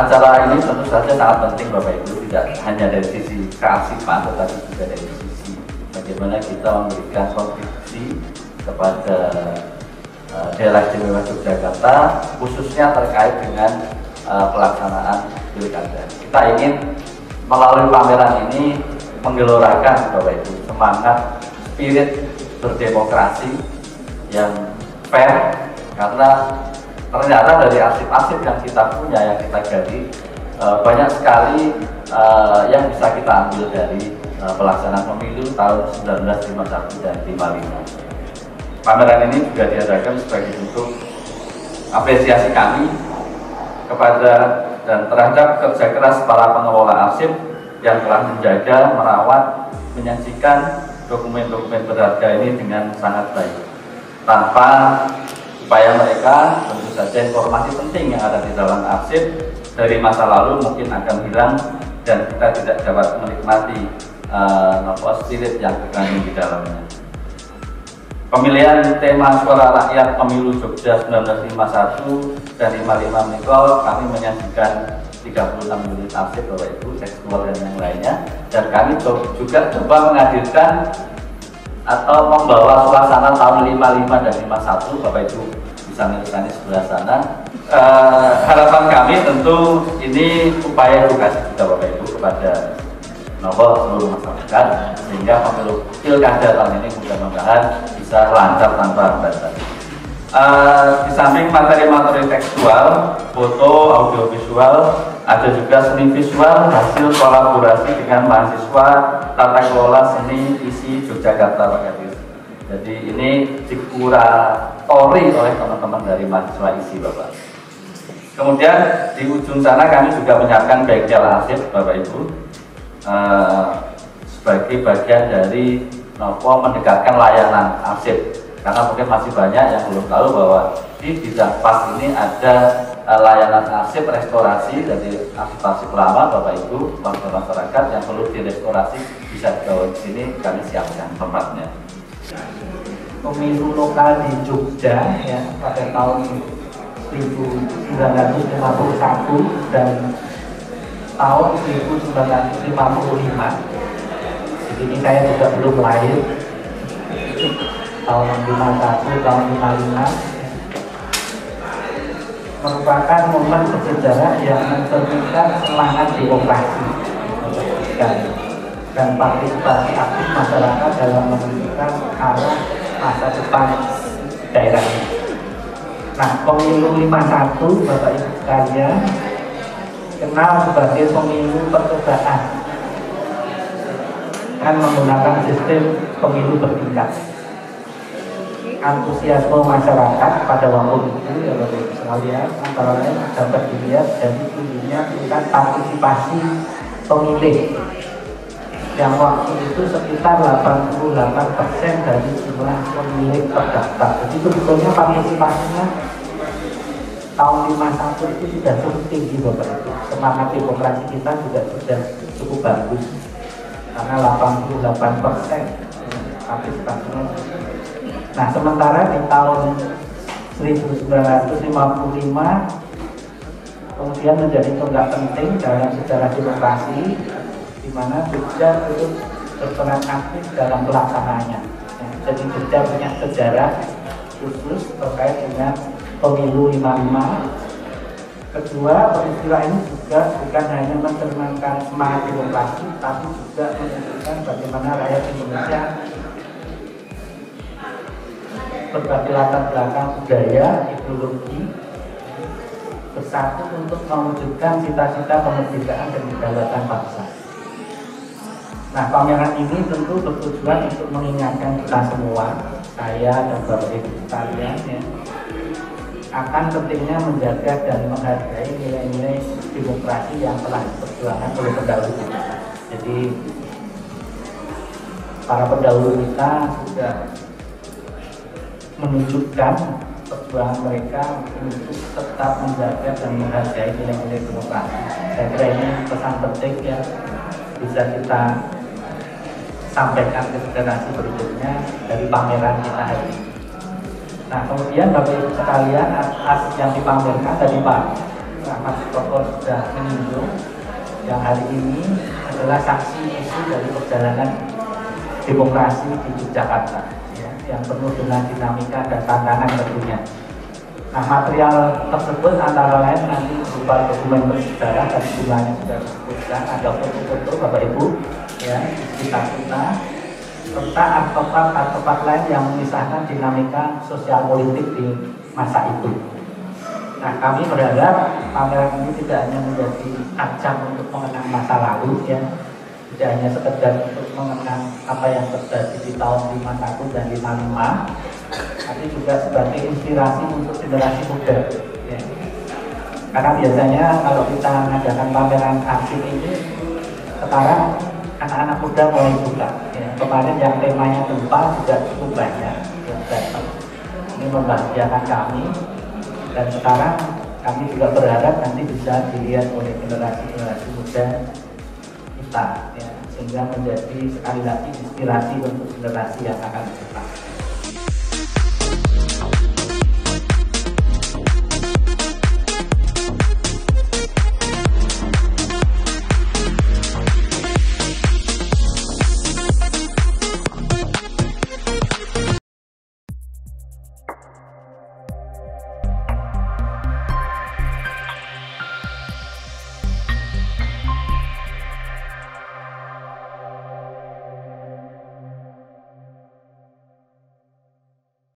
acara ini tentu saja sangat penting Bapak Ibu, tidak hanya dari sisi kearsipan tetapi juga dari sisi bagaimana kita memberikan kontribusi kepada daerah istimewa Yogyakarta khususnya terkait dengan pelaksanaan pilkada. Kita ingin melalui pameran ini menggelorakan Bapak Ibu semangat spirit berdemokrasi yang fair, karena ternyata dari arsip-arsip yang kita punya, yang kita gali, banyak sekali yang bisa kita ambil dari pelaksanaan pemilu tahun 1951 dan 55. Pameran ini juga diadakan sebagai bentuk apresiasi kami kepada dan terhadap kerja keras para pengelola arsip yang telah menjaga, merawat, menyajikan dokumen-dokumen berharga ini dengan sangat baik. Tanpa upaya mereka, tentu saja informasi penting yang ada di dalam arsip dari masa lalu mungkin akan hilang dan kita tidak dapat menikmati spirit yang terkandung di dalamnya. Pemilihan tema suara rakyat pemilu Jogja 1951 dan 55 Mikol, kami menyajikan 36 unit arsip Bapak Ibu, tekstual dan yang lainnya, dan kami juga coba menghadirkan atau membawa suasana tahun 55 dan 51. Bapak Ibu bisa melihatnya sebelah sana. Harapan kami tentu ini upaya edukasi juga Bapak Ibu kepada seluruh masyarakat, sehingga pemilu pilkada tahun ini mudah-mudahan bisa lancar tanpa hambatan. Di samping materi-materi tekstual, foto, audiovisual, ada juga seni visual hasil kolaborasi dengan mahasiswa tata kelola seni ISI Yogyakarta Pak Kadir. Jadi ini dikuratori oleh teman-teman dari mahasiswa ISI Bapak. Kemudian di ujung sana kami juga menyiapkan bengkel arsip Bapak Ibu, sebagai bagian dari mendekatkan layanan arsip, karena mungkin masih banyak yang belum tahu bahwa di bidang PAS ini ada layanan arsip restorasi dari arsip-arsip lama Bapak Ibu, warga masyarakat yang perlu direstorasi bisa dibawa di sini, kami siapkan tempatnya. Pemilu lokal di Jogja ya pada tahun 1951 dan tahun 1955. Jadi ini saya juga belum lahir. Tahun 51, tahun 55 merupakan momen bersejarah yang mencerminkan semangat demokrasi dan partisipasi aktif masyarakat dalam menentukan arah masa depan daerah ini. Nah, pemilu 51 Bapak Ibu sekalian kenal sebagai pemilu percobaan kan menggunakan sistem pemilu bertingkat. Antusiasme masyarakat pada waktu itu ya Bapak Ibu sekalian antara lain dapat dilihat dari tingginya tingkat partisipasi pemilih yang waktu itu sekitar 88% dari jumlah pemilih terdaftar. Jadi sebetulnya partisipasinya tahun 51 itu sudah cukup tinggi Bapak Ibu. Semangat demokrasi kita juga sudah cukup bagus karena 88% partisipasinya. Nah, sementara di tahun 1955 kemudian menjadi tonggak penting dalam sejarah demokrasi, di mana Jogja itu berperan aktif dalam pelaksanaannya. Ya, jadi Jogja punya sejarah khusus terkait dengan pemilu 55. Kedua, peristiwa ini juga bukan hanya mencerminkan semangat demokrasi, tapi juga menunjukkan bagaimana rakyat Indonesia berbagai latar belakang budaya, ideologi bersatu untuk mewujudkan cita-cita kemerdekaan dan kedaulatan bangsa. Nah, pameran ini tentu bertujuan untuk mengingatkan kita semua, saya dan Bapak Ibu sekalian ya, akan pentingnya menjaga dan menghargai nilai-nilai demokrasi yang telah diperjuangkan oleh pendahulu kita. Jadi para pendahulu kita sudah menunjukkan perjuangan mereka untuk tetap menjaga dan menghargai nilai-nilai demokrasi. Saya kira ini pesan penting yang bisa kita sampaikan ke generasi berikutnya dari pameran kita hari ini. Nah, kemudian Bapak Ibu sekalian, arsip yang dipamerkan tadi Pak Ahmad Sutopo sudah menyinggung, yang hari ini adalah saksi isu dari perjalanan demokrasi di Yogyakarta, ya, yang penuh dengan dinamika dan tantangan tentunya. Nah, material tersebut antara lain nanti berupa dokumen bersejarah dan jumlahnya sudah disebutkan, ada foto-foto Bapak Ibu, ya, kita serta artefak lain yang memisahkan dinamika sosial politik di masa itu. Nah, kami berharap pameran ini tidak hanya menjadi ajang untuk mengenang masa lalu, ya, tidak hanya sekedar untuk mengenang apa yang terjadi di tahun 51 dan 55, tapi juga sebagai inspirasi untuk generasi muda. Ya. Karena biasanya kalau kita mengadakan pameran arsip ini, sekarang anak-anak muda mulai buka. Ya. Kemarin yang temanya gempa juga cukup banyak yang datang. Ini membahagiakan kami. Dan sekarang kami juga berharap nanti bisa dilihat oleh generasi-generasi muda kita, ya, sehingga menjadi sekali lagi inspirasi untuk generasi yang akan datang.